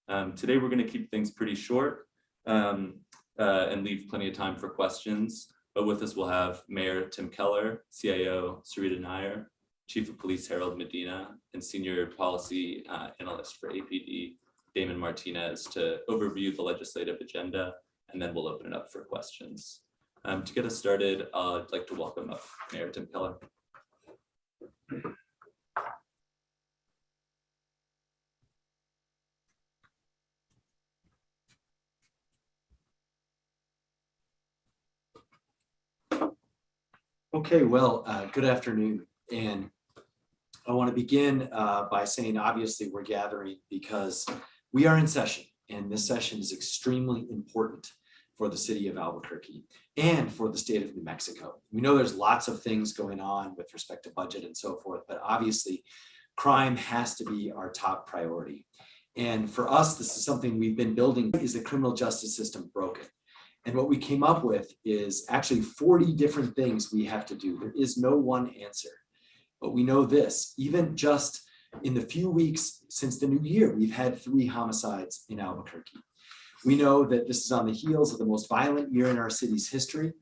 Today we're going to keep things pretty short and leave plenty of time for questions. But with us we'll have Mayor Tim Keller, CIO Sarita Dyer, Chief of Police Harold Medina, and Senior Policy Analyst for APD Damon Martinez to overview the legislative agenda, and then we'll open it up for questions. To get us started, I'd like to welcome up Mayor Tim Keller. Okay, well, good afternoon. And I want to begin by saying, obviously, we're gathering because we are in session, and this session is extremely important for the city of Albuquerque and for the state of New Mexico. We know there's lots of things going on with respect to budget and so forth, but obviously, crime has to be our top priority. And for us, this is something we've been building. Is the criminal justice system broken? And what we came up with is actually 40 different things we have to do. There is no one answer. But we know this, even just in the few weeks since the new year, we've had 3 homicides in Albuquerque. We know that this is on the heels of the most violent year in our city's history.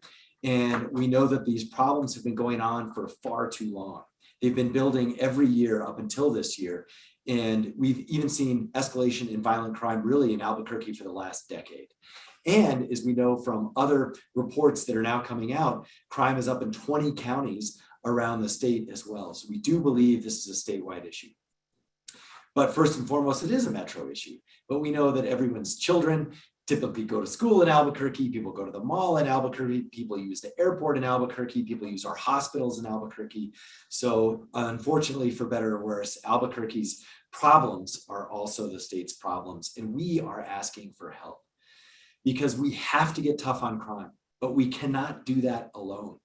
And we know that these problems have been going on for far too long. They've been building every year up until this year. And we've even seen escalation in violent crime really in Albuquerque for the last decade. And as we know from other reports that are now coming out, crime is up in 20 counties around the state as well. So we do believe this is a statewide issue. But first and foremost, it is a metro issue. But we know that everyone's children typically go to school in Albuquerque, people go to the mall in Albuquerque, people use the airport in Albuquerque, people use our hospitals in Albuquerque. So unfortunately, for better or worse, Albuquerque's problems are also the state's problems. And we are asking for help because we have to get tough on crime, but we cannot do that alone.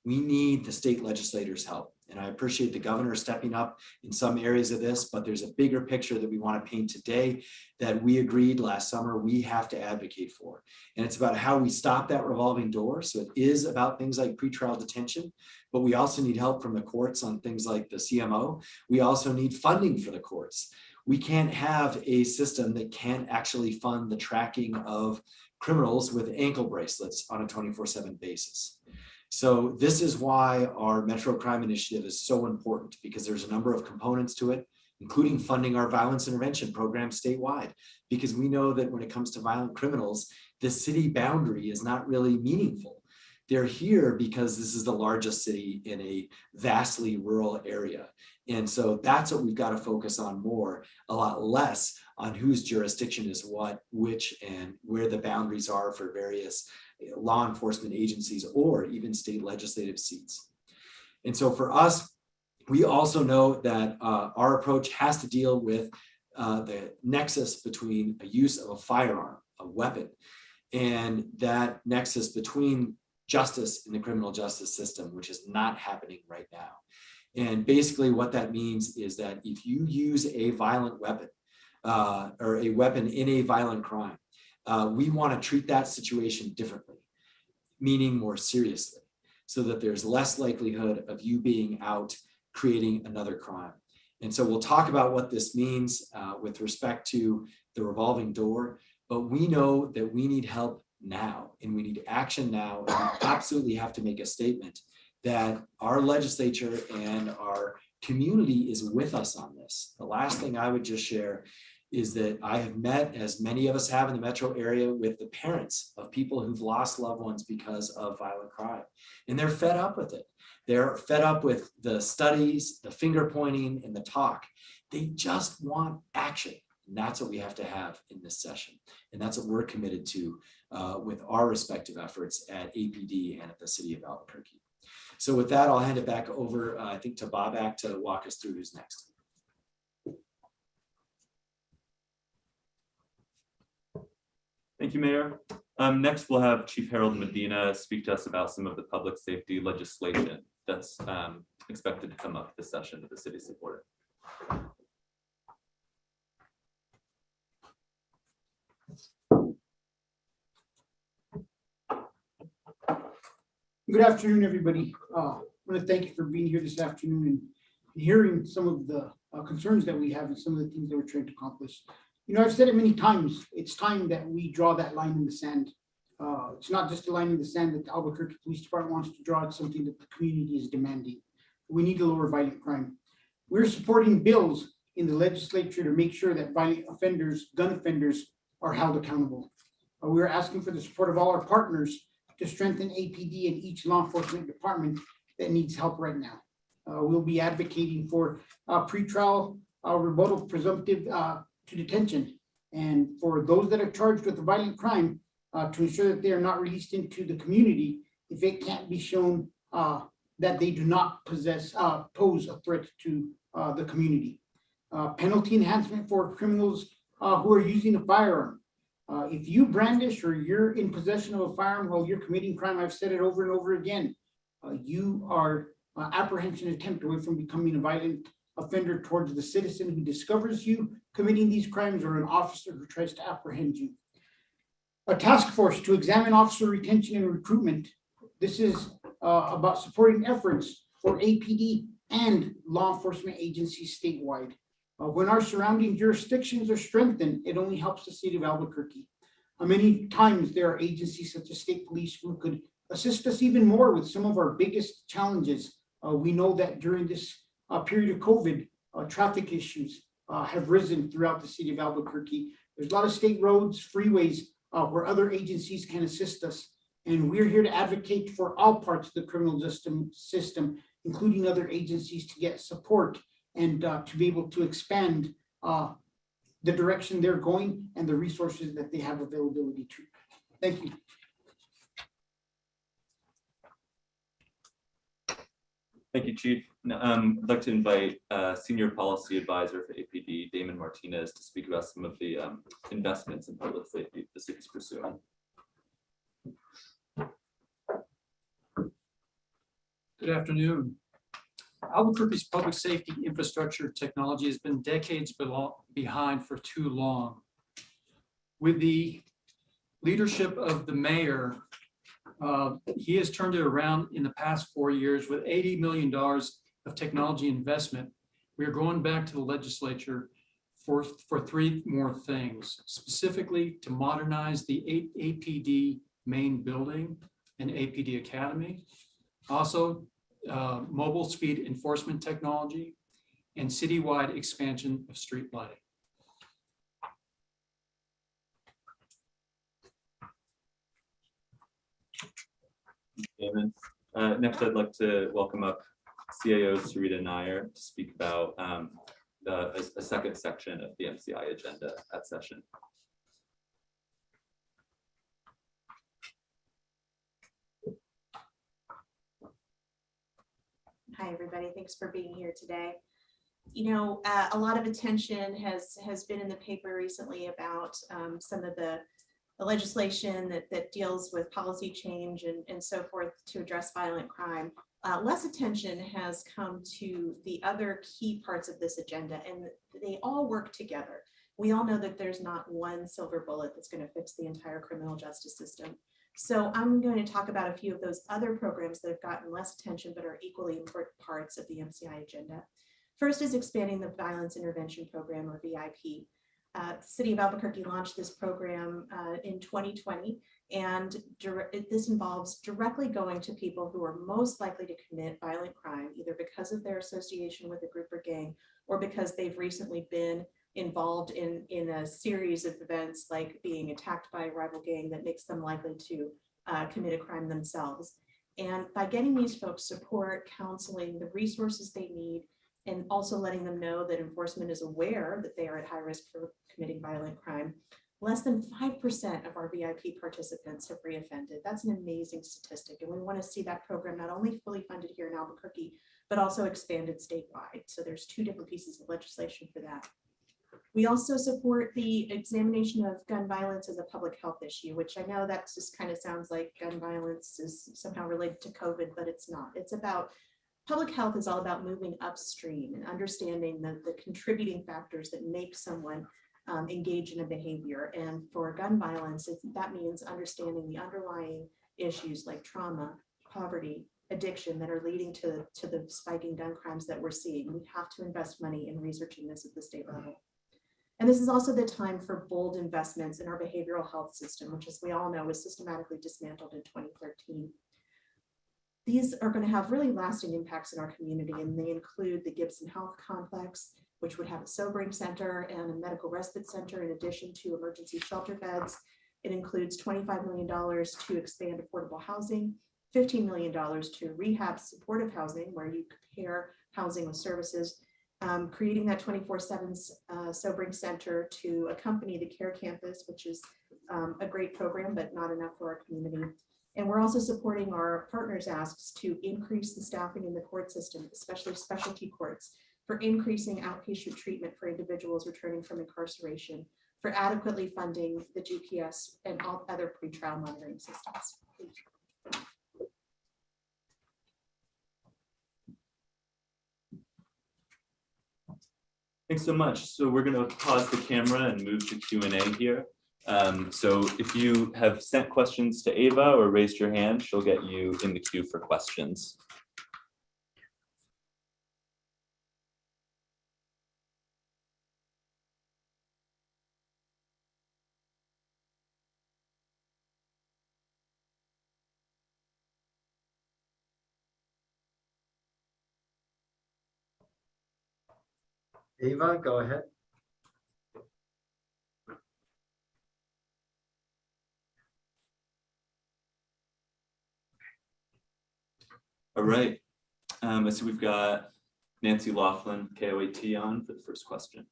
We need the state legislators' help. And I appreciate the governor stepping up in some areas of this, but there's a bigger picture that we want to paint today that we agreed last summer we have to advocate for. And it's about how we stop that revolving door. So it is about things like pretrial detention, but we also need help from the courts on things like the CMO. We also need funding for the courts. We can't have a system that can't actually fund the tracking of criminals with ankle bracelets on a 24/7 basis. So this is why our Metro Crime Initiative is so important, because there's a number of components to it, including funding our violence intervention program statewide, because we know that when it comes to violent criminals, the city boundary is not really meaningful. They're here because this is the largest city in a vastly rural area. And so that's what we've got to focus on more, a lot less on whose jurisdiction is what, which, and where the boundaries are for various law enforcement agencies or even state legislative seats. And so for us, we also know that our approach has to deal with the nexus between a use of a firearm, a weapon, and that nexus between justice in the criminal justice system, which is not happening right now. And basically what that means is that if you use a violent weapon or a weapon in a violent crime, we want to treat that situation differently, meaning more seriously, so that there's less likelihood of you being out creating another crime. And so we'll talk about what this means with respect to the revolving door, but we know that we need help now and we need action now. And we absolutely have to make a statement that our legislature and our community is with us on this. The last thing I would just share is that I have met, as many of us have in the metro area, with the parents of people who've lost loved ones because of violent crime. And they're fed up with it. They're fed up with the studies, the finger pointing, and the talk. They just want action. And that's what we have to have in this session. And that's what we're committed to with our respective efforts at APD and at the city of Albuquerque. So with that, I'll hand it back over, I think, to Babak to walk us through who's next. Thank you, Mayor. Next, we'll have Chief Harold Medina speak to us about some of the public safety legislation that's expected to come up this session that the city supported. Good afternoon, everybody. I want to thank you for being here this afternoon and hearing some of the concerns that we have and some of the things that we're trying to accomplish. I've said it many times, it's time that we draw that line in the sand. It's not just a line in the sand that the Albuquerque Police Department wants to draw, it's something that the community is demanding. We need to lower violent crime. We're supporting bills in the legislature to make sure that violent offenders, gun offenders, are held accountable. We're asking for the support of all our partners to strengthen APD in each law enforcement department that needs help right now. We'll be advocating for pretrial rebuttal presumptive to detention, and for those that are charged with a violent crime to ensure that they are not released into the community if it can't be shown that they do not pose a threat to the community. Penalty enhancement for criminals who are using a firearm. If you brandish or you're in possession of a firearm while you're committing crime, I've said it over and over again, you are apprehension attempt away from becoming a violent offender towards the citizen who discovers you committing these crimes or an officer who tries to apprehend you. A task force to examine officer retention and recruitment. This is about supporting efforts for APD and law enforcement agencies statewide. When our surrounding jurisdictions are strengthened, it only helps the city of Albuquerque. Many times there are agencies such as state police who could assist us even more with some of our biggest challenges. We know that during this period of COVID, traffic issues have risen throughout the city of Albuquerque. There's a lot of state roads, freeways, where other agencies can assist us. And we're here to advocate for all parts of the criminal system, including other agencies, to get support and to be able to expand the direction they're going and the resources that they have availability to. Thank you. Thank you, Chief. I'd like to invite Senior Policy Advisor for APD, Damon Martinez, to speak about some of the investments in public safety the city's pursuing. Good afternoon. Albuquerque's public safety infrastructure technology has been decades behind for too long. With the leadership of the mayor, he has turned it around in the past 4 years with $80 million of technology investment. We are going back to the legislature for 3 more things, specifically to modernize the APD main building and APD Academy. Also, mobile speed enforcement technology and citywide expansion of street lighting. Damon. Next, I'd like to welcome up CAO Sarita Dyer to speak about a second section of the MCI agenda at session. Hi, everybody. Thanks for being here today. A lot of attention has been in the paper recently about some of the legislation that deals with policy change and so forth to address violent crime. Less attention has come to the other key parts of this agenda, and they all work together. We all know that there's not one silver bullet that's going to fix the entire criminal justice system. So I'm going to talk about a few of those other programs that have gotten less attention but are equally important parts of the MCI agenda. First is expanding the Violence Intervention Program, or VIP. The City of Albuquerque launched this program in 2020, and this involves directly going to people who are most likely to commit violent crime, either because of their association with a group or gang, or because they've recently been involved in a series of events like being attacked by a rival gang that makes them likely to commit a crime themselves. And by getting these folks support, counseling, the resources they need, and also letting them know that enforcement is aware that they are at high risk for committing violent crime, less than 5% of our VIP participants have reoffended. That's an amazing statistic. And we want to see that program not only fully funded here in Albuquerque, but also expanded statewide. So there's 2 different pieces of legislation for that. We also support the examination of gun violence as a public health issue, which I know that just kind of sounds like gun violence is somehow related to COVID, but it's not. It's about public health is all about moving upstream and understanding the contributing factors that make someone engage in a behavior. And for gun violence, that means understanding the underlying issues like trauma, poverty, addiction that are leading to the spiking gun crimes that we're seeing. We have to invest money in researching this at the state level. And this is also the time for bold investments in our behavioral health system, which, as we all know, was systematically dismantled in 2013. These are going to have really lasting impacts in our community, and they include the Gibson Health Complex, which would have a sobering center and a medical respite center in addition to emergency shelter beds. It includes $25 million to expand affordable housing, $15 million to rehab supportive housing, where you pair housing with services, creating that 24/7 sobering center to accompany the Care Campus, which is a great program, but not enough for our community. And we're also supporting our partners' asks to increase the staffing in the court system, especially specialty courts, for increasing outpatient treatment for individuals returning from incarceration, for adequately funding the GPS and all other pretrial monitoring systems. Thanks so much. So we're going to pause the camera and move to Q&A here. So if you have sent questions to Ava or raised your hand, she'll get you in the queue for questions. Ava, go ahead. All right. I see we've got Nancy Laughlin, KOAT, on for the first question.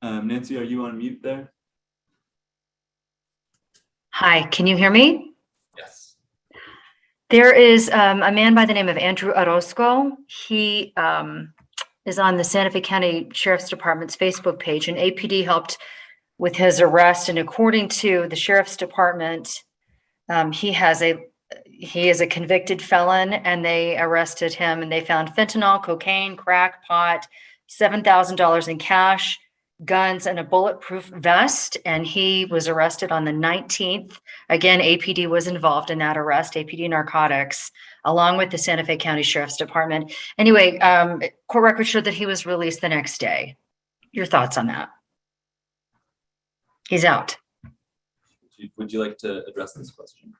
Nancy, are you on mute there? Hi, can you hear me? Yes. There is a man by the name of Andrew Orozco. He is on the Santa Fe County Sheriff's Department's Facebook page, and APD helped with his arrest. And according to the Sheriff's Department, he is a convicted felon, and they arrested him and they found fentanyl, cocaine, crack, pot, $7,000 in cash, guns, and a bulletproof vest. And he was arrested on the 19th. Again, APD was involved in that arrest, APD Narcotics, along with the Santa Fe County Sheriff's Department. Anyway, court records showed that he was released the next day. Your thoughts on that? He's out. Would you like to address this question?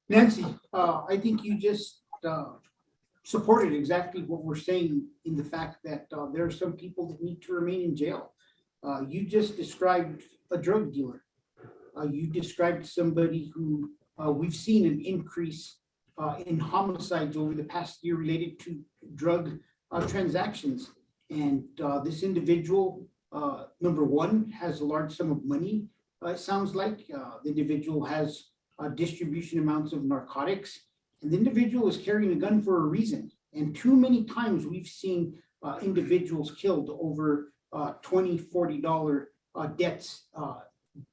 Nancy, I think you just supported exactly what we're saying in the fact that there are some people that need to remain in jail. You just described a drug dealer. You described somebody who we've seen an increase in homicides over the past year related to drug transactions. And this individual, number one, has a large sum of money. It sounds like the individual has distribution amounts of narcotics, and the individual is carrying a gun for a reason. And too many times we've seen individuals killed over $20, $40 debts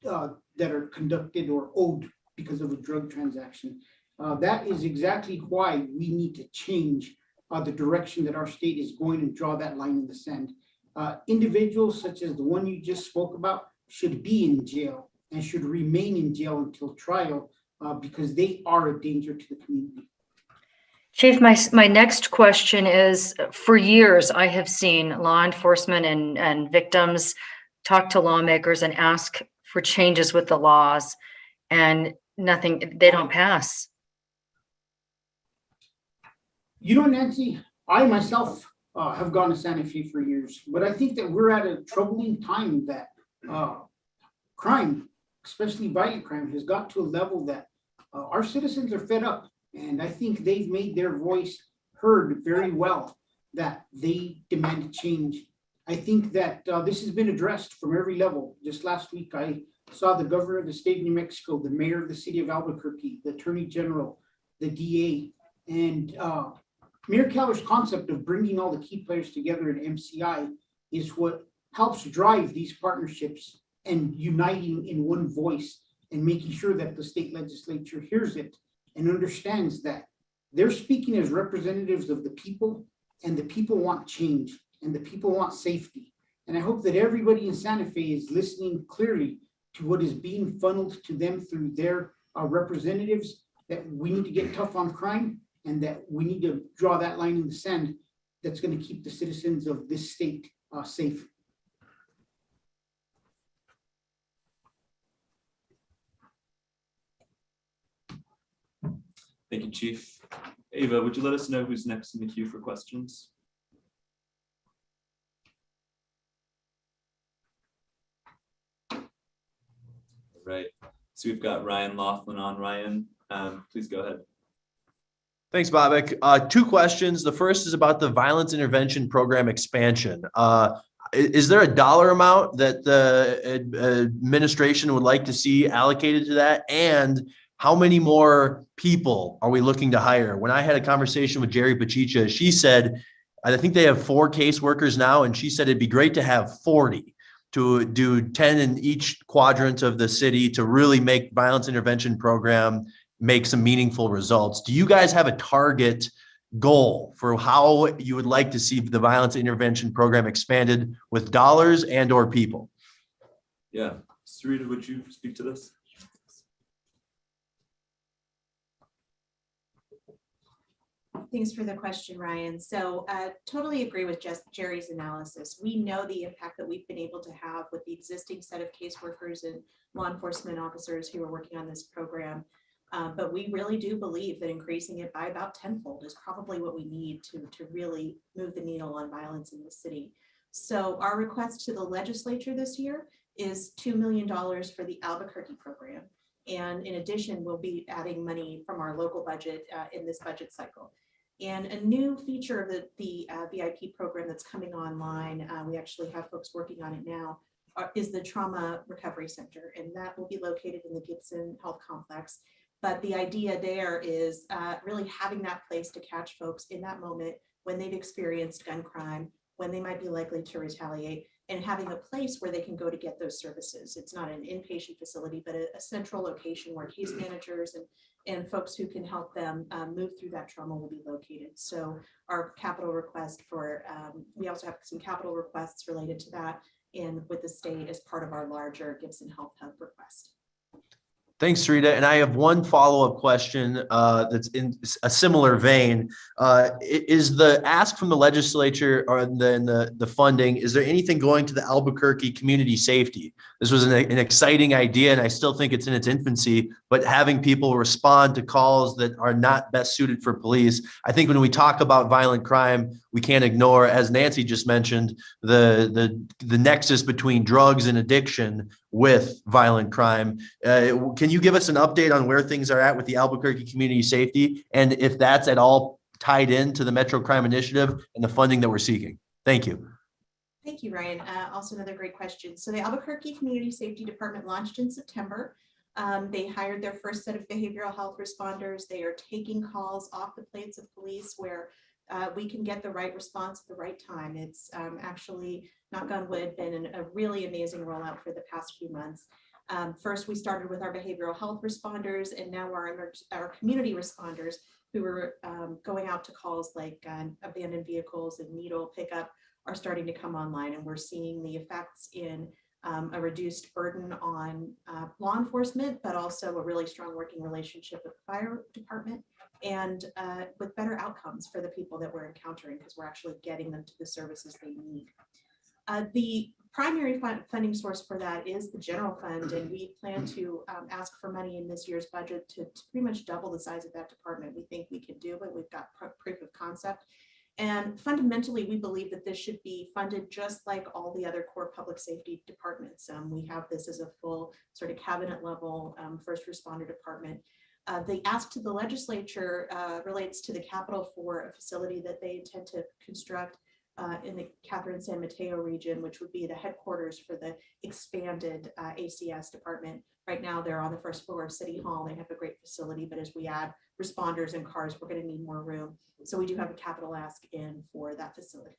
that are conducted or owed because of a drug transaction. That is exactly why we need to change the direction that our state is going and draw that line in the sand. Individuals such as the one you just spoke about should be in jail and should remain in jail until trial because they are a danger to the community. Chief, my next question is, for years, I have seen law enforcement and victims talk to lawmakers and ask for changes with the laws, and nothing, they don't pass. You know, Nancy, I myself have gone to Santa Fe for years, but I think that we're at a troubling time that crime, especially violent crime, has got to a level that our citizens are fed up. And I think they've made their voice heard very well, that they demand change. I think that this has been addressed from every level. Just last week, I saw the governor of the state of New Mexico, the mayor of the city of Albuquerque, the attorney general, the DA, and Mayor Keller's concept of bringing all the key players together in MCI is what helps drive these partnerships and uniting in one voice and making sure that the state legislature hears it and understands that they're speaking as representatives of the people, and the people want change and the people want safety. And I hope that everybody in Santa Fe is listening clearly to what is being funneled to them through their representatives, that we need to get tough on crime and that we need to draw that line in the sand that's going to keep the citizens of this state safe. Thank you, Chief. Ava, would you let us know who's next in the queue for questions? Right. So we've got Ryan Laughlin on. Ryan, please go ahead. Thanks, Bobak. Two questions. The first is about the violence intervention program expansion. Is there a dollar amount that the administration would like to see allocated to that? And how many more people are we looking to hire? When I had a conversation with Jerry Pachicha, she said, I think they have 4 caseworkers now, and she said it'd be great to have 40 to do 10 in each quadrant of the city to really make violence intervention program make some meaningful results. Do you guys have a target goal for how you would like to see the violence intervention program expanded with dollars and or people? Yeah, Sarita, would you speak to this? Thanks for the question, Ryan. So totally agree with Jerry's analysis. We know the impact that we've been able to have with the existing set of caseworkers and law enforcement officers who are working on this program. But we really do believe that increasing it by about tenfold is probably what we need to really move the needle on violence in the city. So our request to the legislature this year is $2 million for the Albuquerque program. And in addition, we'll be adding money from our local budget in this budget cycle. And a new feature of the VIP program that's coming online, we actually have folks working on it now, is the Trauma Recovery Center. And that will be located in the Gibson Health Complex. But the idea there is really having that place to catch folks in that moment when they've experienced gun crime, when they might be likely to retaliate, and having a place where they can go to get those services. It's not an inpatient facility, but a central location where case managers and folks who can help them move through that trauma will be located. So our capital request for, we also have some capital requests related to that and with the state as part of our larger Gibson Health Hub request. Thanks, Sarita. And I have one follow-up question that's in a similar vein. Is the ask from the legislature or then the funding, is there anything going to the Albuquerque community safety? This was an exciting idea, and I still think it's in its infancy, but having people respond to calls that are not best suited for police. I think when we talk about violent crime, we can't ignore, as Nancy just mentioned, the nexus between drugs and addiction with violent crime. Can you give us an update on where things are at with the Albuquerque community safety and if that's at all tied into the Metro Crime Initiative and the funding that we're seeking? Thank you. Thank you, Ryan. Also another great question. So the Albuquerque Community Safety Department launched in September. They hired their first set of behavioral health responders. They are taking calls off the plates of police where we can get the right response at the right time. It's actually, knock on wood, been a really amazing rollout for the past few months. First, we started with our behavioral health responders, and now our community responders who are going out to calls like abandoned vehicles and needle pickup are starting to come online, and we're seeing the effects in a reduced burden on law enforcement, but also a really strong working relationship with the fire department and with better outcomes for the people that we're encountering because we're actually getting them to the services they need. The primary funding source for that is the general fund, and we plan to ask for money in this year's budget to pretty much double the size of that department. We think we can do it. We've got proof of concept. And fundamentally, we believe that this should be funded just like all the other core public safety departments. We have this as a full sort of cabinet level first responder department. The ask to the legislature relates to the capital for a facility that they intend to construct in the Catherine San Mateo region, which would be the headquarters for the expanded ACS department. Right now, they're on the first floor of City Hall. They have a great facility, but as we add responders and cars, we're going to need more room. So we do have a capital ask in for that facility.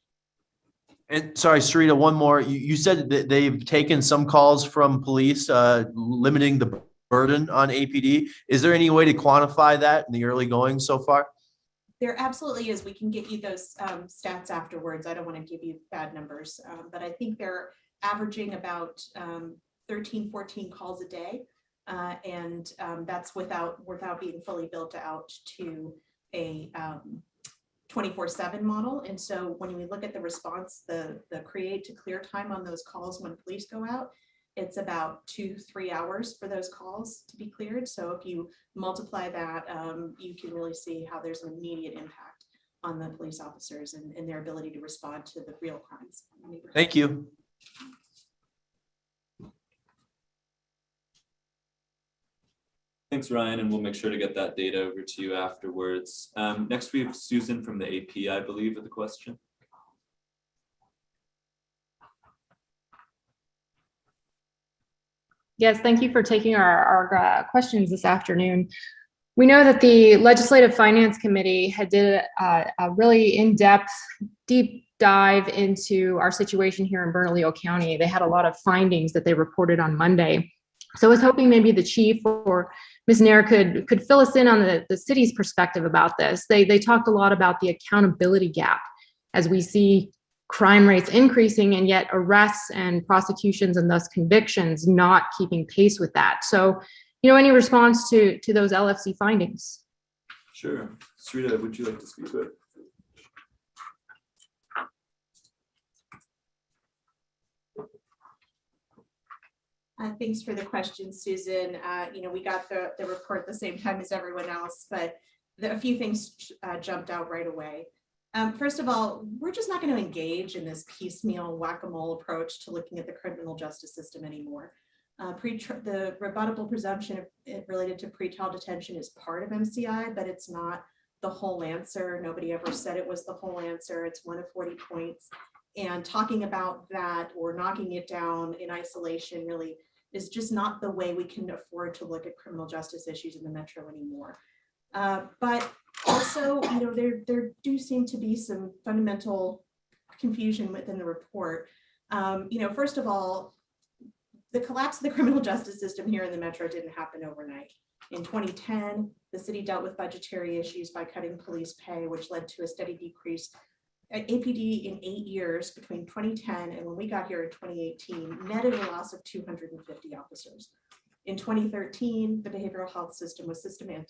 And sorry, Sarita, one more. You said that they've taken some calls from police, limiting the burden on APD. Is there any way to quantify that in the early going so far? There absolutely is. We can get you those stats afterwards. I don't want to give you bad numbers, but I think they're averaging about 13, 14 calls a day. And that's without being fully built out to a 24/7 model. And so when we look at the response, the create to clear time on those calls when police go out, it's about 2-3 hours for those calls to be cleared. So if you multiply that, you can really see how there's an immediate impact on the police officers and their ability to respond to the real crimes. Thank you. Thanks, Ryan, and we'll make sure to get that data over to you afterwards. Next, we have Susan from the AP, I believe, with a question. Yes, thank you for taking our questions this afternoon. We know that the Legislative Finance Committee had did a really in-depth, deep dive into our situation here in Bernalillo County. They had a lot of findings that they reported on Monday. So I was hoping maybe the chief or Ms. Nair could fill us in on the city's perspective about this. They talked a lot about the accountability gap as we see crime rates increasing and yet arrests and prosecutions and thus convictions not keeping pace with that. So, any response to those LFC findings? Sure. Sarita, would you like to speak to it? Thanks for the question, Susan. We got the report at the same time as everyone else, but a few things jumped out right away. First of all, we're just not going to engage in this piecemeal whack-a-mole approach to looking at the criminal justice system anymore. The rebuttable presumption related to pretrial detention is part of MCI, but it's not the whole answer. Nobody ever said it was the whole answer. It's one of 40 points. And talking about that or knocking it down in isolation really is just not the way we can afford to look at criminal justice issues in the metro anymore. But also, there do seem to be some fundamental confusion within the report. First of all, the collapse of the criminal justice system here in the metro didn't happen overnight. In 2010, the city dealt with budgetary issues by cutting police pay, which led to a steady decrease at APD in 8 years between 2010 and when we got here in 2018, netted a loss of 250 officers. In 2013, the behavioral health system was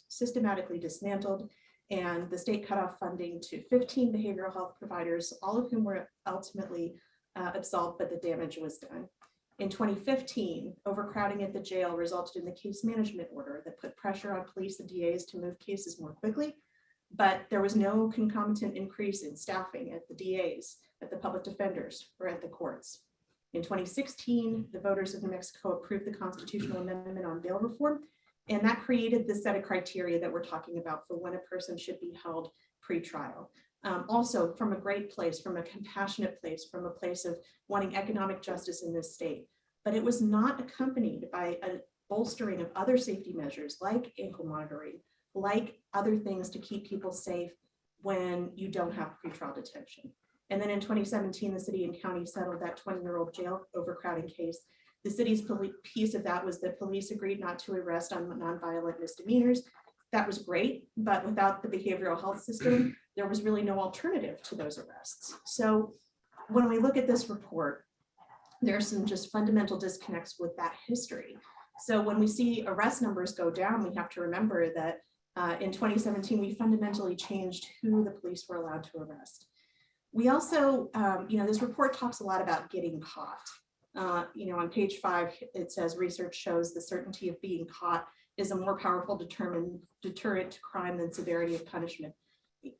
systematically dismantled, and the state cut off funding to 15 behavioral health providers, all of whom were ultimately absolved, but the damage was done. In 2015, overcrowding at the jail resulted in the case management order that put pressure on police and DAs to move cases more quickly, but there was no concomitant increase in staffing at the DAs, at the public defenders, or at the courts. In 2016, the voters of New Mexico approved the constitutional amendment on bail reform, and that created the set of criteria that we're talking about for when a person should be held pre-trial. Also from a great place, from a compassionate place, from a place of wanting economic justice in this state. But it was not accompanied by a bolstering of other safety measures like ankle monitoring, like other things to keep people safe when you don't have pretrial detention. And then in 2017, the city and county settled that 20-year-old jail overcrowding case. The city's piece of that was that police agreed not to arrest on nonviolent misdemeanors. That was great, but without the behavioral health system, there was really no alternative to those arrests. So when we look at this report, there are some just fundamental disconnects with that history. So when we see arrest numbers go down, we have to remember that in 2017, we fundamentally changed who the police were allowed to arrest. We also, this report talks a lot about getting caught. On page 5, it says research shows the certainty of being caught is a more powerful deterrent to crime than severity of punishment.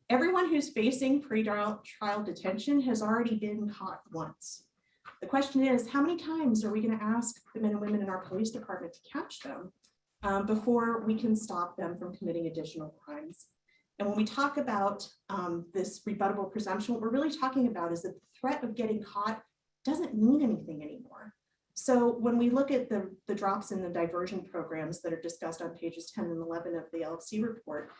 Everyone who's facing pre-trial detention has already been caught once. The question is, how many times are we going to ask the men and women in our police department to catch them before we can stop them from committing additional crimes? And when we talk about this rebuttable presumption, what we're really talking about is that the threat of getting caught doesn't mean anything anymore. So when we look at the drops in the diversion programs that are discussed on pages 10 and 11 of the LFC report,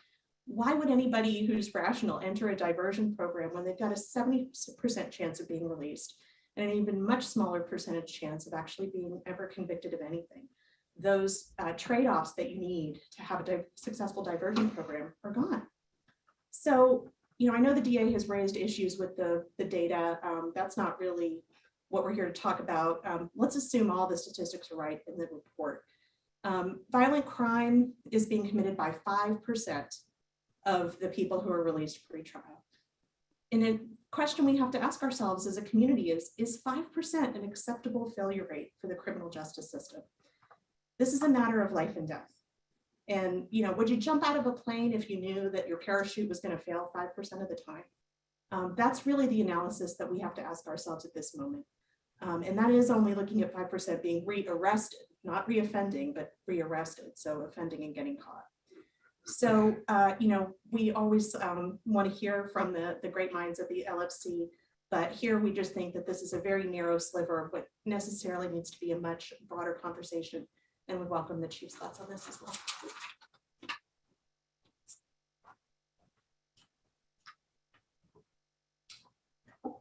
why would anybody who's rational enter a diversion program when they've got a 70% chance of being released and an even much smaller percentage chance of actually being ever convicted of anything? Those trade-offs that you need to have a successful diversion program are gone. So, I know the DA has raised issues with the data. That's not really what we're here to talk about, let's assume all the statistics are right in the report. Violent crime is being committed by 5% of the people who are released pre-trial. And a question we have to ask ourselves as a community is 5% an acceptable failure rate for the criminal justice system? This is a matter of life and death. And, you know, would you jump out of a plane if you knew that your parachute was going to fail 5% of the time? That's really the analysis that we have to ask ourselves at this moment. And that is only looking at 5% being rearrested, not reoffending, but rearrested. So offending and getting caught. So, you know, we always want to hear from the great minds of the LFC, but here we just think that this is a very narrow sliver of what necessarily needs to be a much broader conversation. And we welcome the chief's thoughts on this as well.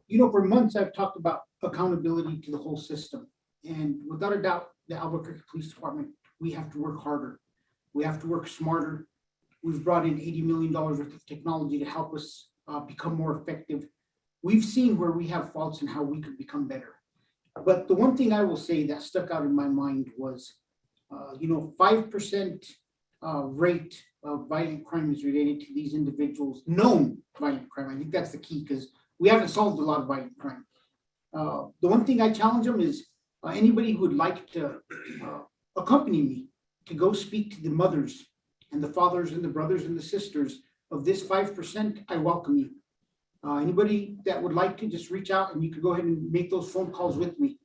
You know, for months I've talked about accountability to the whole system. And without a doubt, the Albuquerque Police Department, we have to work harder. We have to work smarter. We've brought in $80 million worth of technology to help us become more effective. We've seen where we have faults and how we could become better. But the one thing I will say that stuck out in my mind was, you know, 5% rate of violent crime is related to these individuals, known violent crime. I think that's the key because we haven't solved a lot of violent crime. The one thing I challenge them is anybody who would like to accompany me to go speak to the mothers and the fathers and the brothers and the sisters of this 5%, I welcome you. Anybody that would like to just reach out and you could go ahead and make those phone calls with me.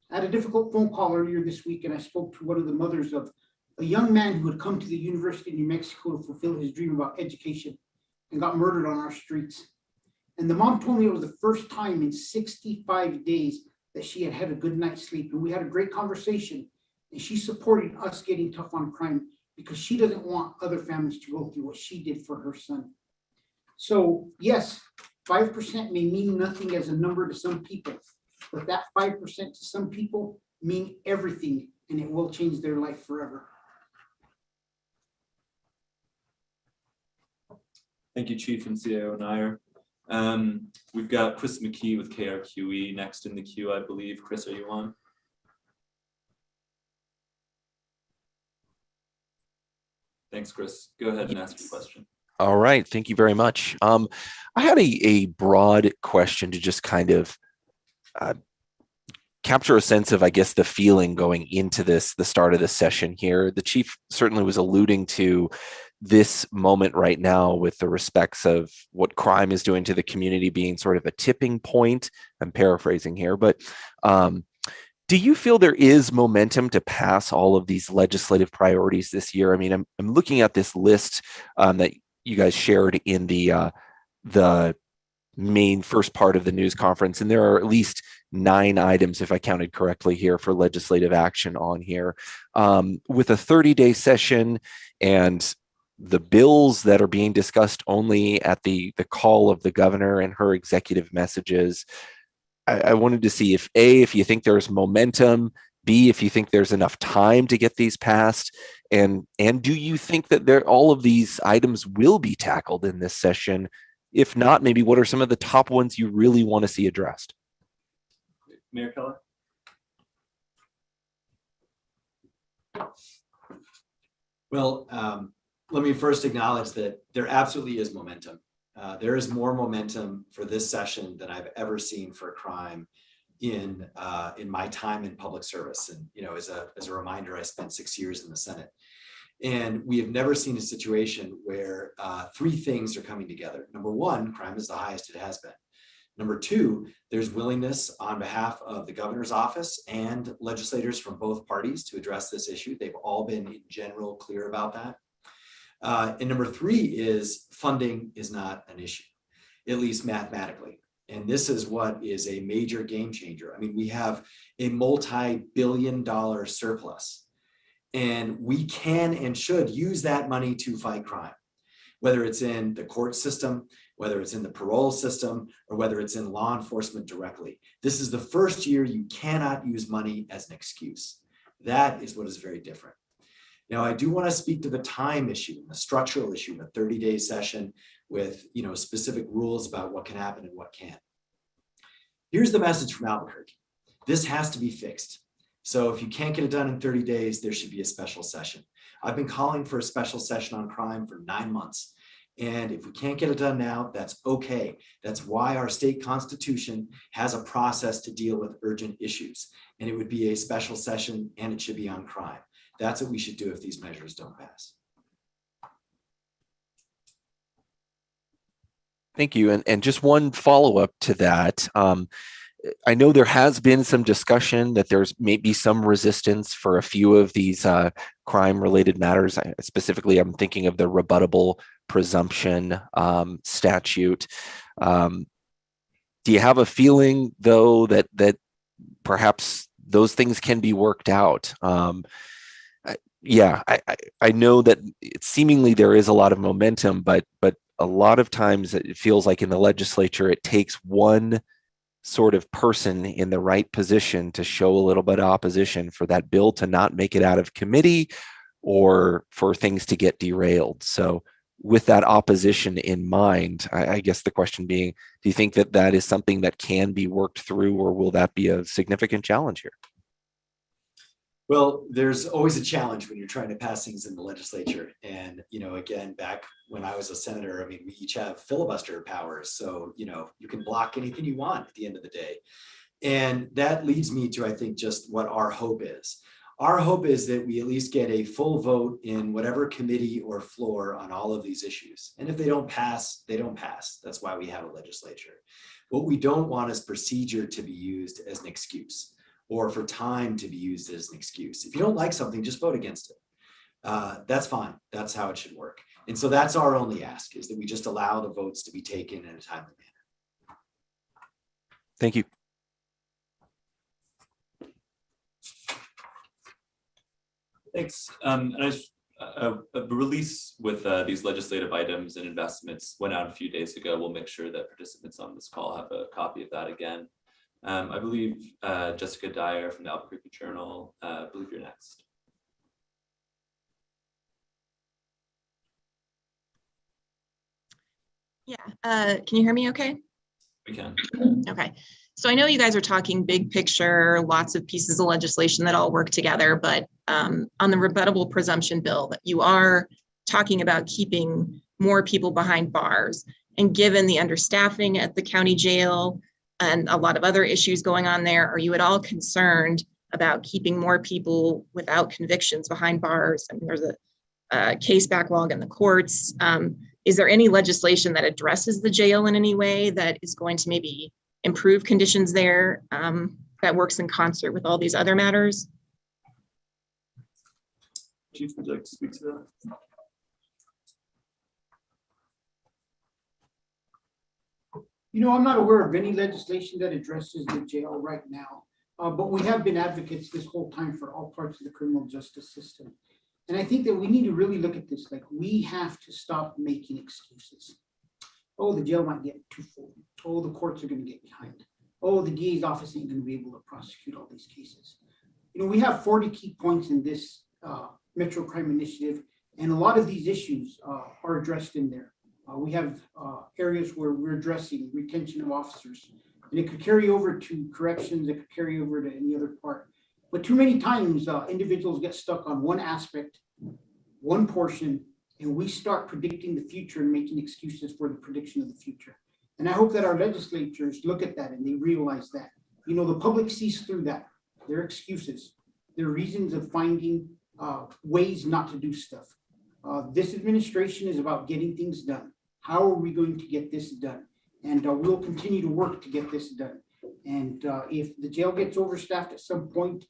I had a difficult phone call earlier this week and I spoke to one of the mothers of a young man who had come to the University of New Mexico to fulfill his dream about education and got murdered on our streets. And the mom told me it was the first time in 65 days that she had had a good night's sleep. And we had a great conversation and she supported us getting tough on crime because she doesn't want other families to go through what she did for her son. So yes, 5% may mean nothing as a number to some people, but that 5% to some people mean everything and it will change their life forever. Thank you, Chief and CAO Dyer. We've got Chris McKee with KRQE next in the queue, I believe. Chris, are you on? Thanks, Chris. Go ahead and ask your question. All right. Thank you very much. I had a broad question to just kind of capture a sense of, I guess, the feeling going into the start of this session here. The chief certainly was alluding to this moment right now with the respects of what crime is doing to the community being sort of a tipping point. I'm paraphrasing here, but do you feel there is momentum to pass all of these legislative priorities this year? I mean, I'm looking at this list that you guys shared in the main first part of the news conference, and there are at least 9 items, if I counted correctly here, for legislative action on here, with a 30-day session and the bills that are being discussed only at the call of the governor and her executive messages. I wanted to see if A, if you think there's momentum, B, if you think there's enough time to get these passed, and do you think that all of these items will be tackled in this session? If not, maybe what are some of the top ones you really want to see addressed? Mayor Keller? Well, let me first acknowledge that there absolutely is momentum. There is more momentum for this session than I've ever seen for crime in my time in public service. And, you know, as a reminder, I spent 6 years in the Senate. And we have never seen a situation where 3 things are coming together. Number one, crime is the highest it has been. Number 2, there's willingness on behalf of the governor's office and legislators from both parties to address this issue. They've all been in general clear about that. And number 3 is funding is not an issue, at least mathematically. And this is what is a major game changer. I mean, we have a multi-billion-dollar surplus, and we can and should use that money to fight crime, whether it's in the court system, whether it's in the parole system, or whether it's in law enforcement directly. This is the first year you cannot use money as an excuse. That is what is very different. Now, I do want to speak to the time issue, the structural issue, a 30-day session with, you know, specific rules about what can happen and what can't. Here's the message from Albuquerque. This has to be fixed. So if you can't get it done in 30 days, there should be a special session. I've been calling for a special session on crime for 9 months. And if we can't get it done now, that's okay. That's why our state constitution has a process to deal with urgent issues. And it would be a special session and it should be on crime. That's what we should do if these measures don't pass. Thank you. And just one follow-up to that. I know there has been some discussion that there's maybe some resistance for a few of these crime-related matters. Specifically, I'm thinking of the rebuttable presumption statute. Do you have a feeling, though, that perhaps those things can be worked out? Yeah, I know that seemingly there is a lot of momentum, but a lot of times it feels like in the legislature, it takes one sort of person in the right position to show a little bit of opposition for that bill to not make it out of committee or for things to get derailed. So with that opposition in mind, I guess the question being, do you think that that is something that can be worked through, or will that be a significant challenge here? Well, there's always a challenge when you're trying to pass things in the legislature. And, again, back when I was a senator, I mean, we each have filibuster powers. So, you can block anything you want at the end of the day. And that leads me to, I think, just what our hope is. Our hope is that we at least get a full vote in whatever committee or floor on all of these issues. And if they don't pass, they don't pass. That's why we have a legislature. What we don't want is procedure to be used as an excuse, or for time to be used as an excuse. If you don't like something, just vote against it. That's fine. That's how it should work. And so that's our only ask, is that we just allow the votes to be taken in a timely manner. Thank you. Thanks. A release with these legislative items and investments went out a few days ago. We'll make sure that participants on this call have a copy of that again. I believe Jessica Dyer from the Albuquerque Journal, I believe you're next. Yeah, can you hear me okay? We can. Okay, so I know you guys are talking big picture, lots of pieces of legislation that all work together, but on the rebuttable presumption bill, that you are talking about keeping more people behind bars. And given the understaffing at the county jail and a lot of other issues going on there, are you at all concerned about keeping more people without convictions behind bars? I mean, there's a case backlog in the courts. Is there any legislation that addresses the jail in any way that is going to maybe improve conditions there that works in concert with all these other matters? Chief, would you like to speak to that? I'm not aware of any legislation that addresses the jail right now, but we have been advocates this whole time for all parts of the criminal justice system. And I think that we need to really look at this, like we have to stop making excuses. Oh, the jail might get too full. Oh, the courts are going to get behind. Oh, the DA's office ain't going to be able to prosecute all these cases. We have 40 key points in this Metro Crime Initiative, and a lot of these issues are addressed in there. We have areas where we're addressing retention of officers, and it could carry over to corrections, it could carry over to any other part. But too many times individuals get stuck on one aspect, one portion, and we start predicting the future and making excuses for the prediction of the future. And I hope that our legislatures look at that and they realize that. The public sees through that. Their excuses, their reasons of finding ways not to do stuff. This administration is about getting things done. How are we going to get this done? And we'll continue to work to get this done. And if the jail gets overstaffed at some point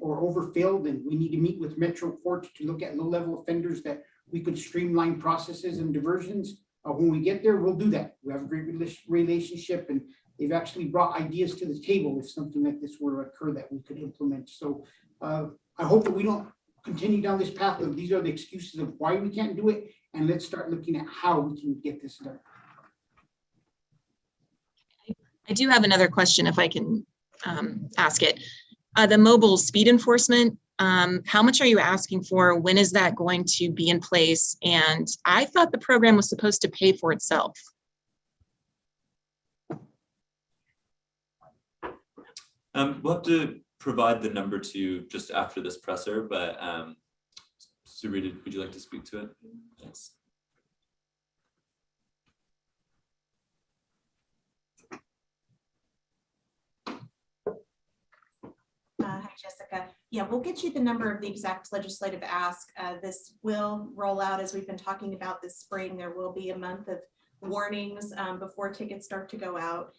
or overfilled, then we need to meet with Metro Court to look at low-level offenders that we could streamline processes and diversions. When we get there, we'll do that. We have a great relationship, and they've actually brought ideas to the table if something like this were to occur that we could implement. So I hope that we don't continue down this path of these are the excuses of why we can't do it, and let's start looking at how we can get this done. I do have another question if I can ask it. The mobile speed enforcement, how much are you asking for? When is that going to be in place? And I thought the program was supposed to pay for itself. We'll have to provide the number to you just after this presser, but Sarita, would you like to speak to it? Thanks. Hi, Jessica. Yeah, we'll get you the number of the exact legislative ask. This will roll out as we've been talking about this spring. There will be a month of warnings before tickets start to go out.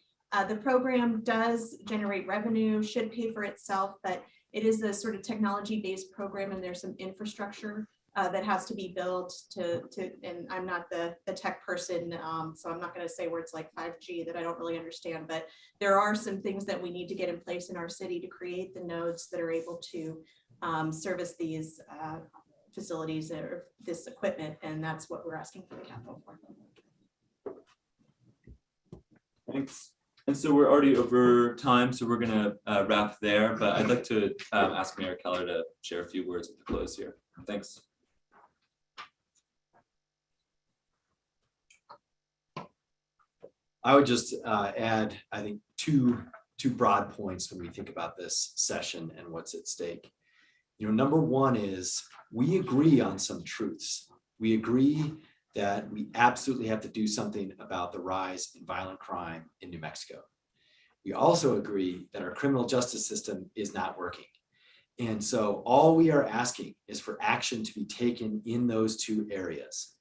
The program does generate revenue, should pay for itself, but it is a sort of technology-based program, and there's some infrastructure that has to be built and I'm not the tech person, so I'm not going to say words like 5G that I don't really understand, but there are some things that we need to get in place in our city to create the nodes that are able to service these facilities or this equipment, and that's what we're asking for the capital for. Thanks. And so we're already over time, so we're going to wrap there, but I'd like to ask Mayor Keller to share a few words at the close here. Thanks. I would just add, I think, two broad points when we think about this session and what's at stake. Number one is we agree on some truths. We agree that we absolutely have to do something about the rise in violent crime in New Mexico. We also agree that our criminal justice system is not working. And so all we are asking is for action to be taken in those two areas.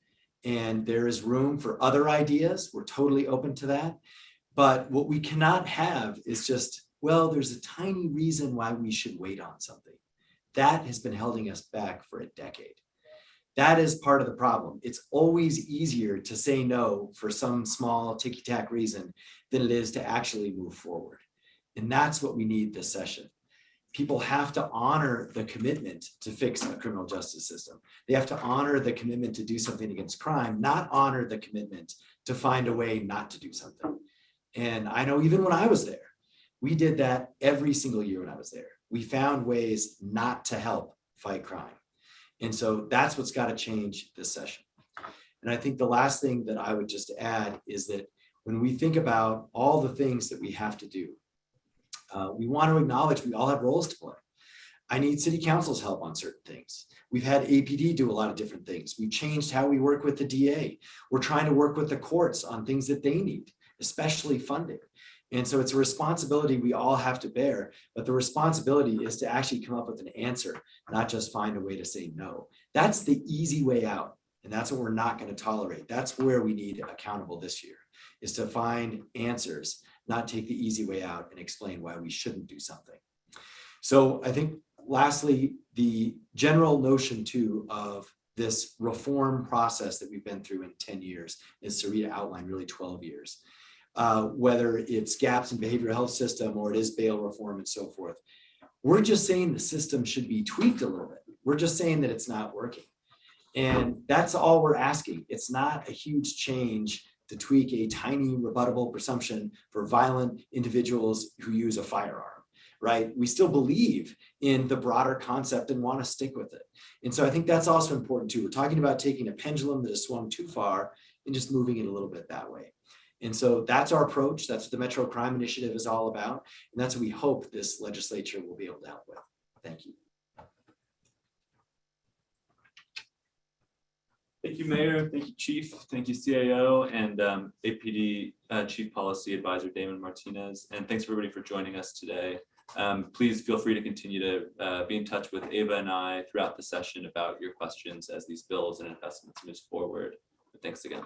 And there is room for other ideas. We're totally open to that. But what we cannot have is just, well, there's a tiny reason why we should wait on something. That has been holding us back for a decade. That is part of the problem. It's always easier to say no for some small ticky-tack reason than it is to actually move forward. And that's what we need this session. People have to honor the commitment to fix a criminal justice system. They have to honor the commitment to do something against crime, not honor the commitment to find a way not to do something. And I know even when I was there, we did that every single year when I was there. We found ways not to help fight crime. And so that's what's got to change this session. And I think the last thing that I would just add is that when we think about all the things that we have to do, we want to acknowledge we all have roles to play. I need city council's help on certain things. We've had APD do a lot of different things. We've changed how we work with the DA. We're trying to work with the courts on things that they need, especially funding. And so it's a responsibility we all have to bear, but the responsibility is to actually come up with an answer, not just find a way to say no. That's the easy way out. And that's what we're not going to tolerate. That's where we need accountable this year, is to find answers, not take the easy way out and explain why we shouldn't do something. So I think lastly, the general notion too of this reform process that we've been through in 10 years, as Sarita outlined, really 12 years, whether it's gaps in behavioral health system or it is bail reform and so forth. We're just saying the system should be tweaked a little bit. We're just saying that it's not working. And that's all we're asking. It's not a huge change to tweak a tiny rebuttable presumption for violent individuals who use a firearm, right? We still believe in the broader concept and want to stick with it. And so I think that's also important too. We're talking about taking a pendulum that has swung too far and just moving it a little bit that way. And so that's our approach. That's what the Metro Crime Initiative is all about. And that's what we hope this legislature will be able to help with. Thank you. Thank you, Mayor. Thank you, Chief. Thank you, CAO and APD Chief Policy Advisor Damon Martinez. And thanks everybody for joining us today. Please feel free to continue to be in touch with Ava and I throughout the session about your questions as these bills and investments move forward. But thanks again.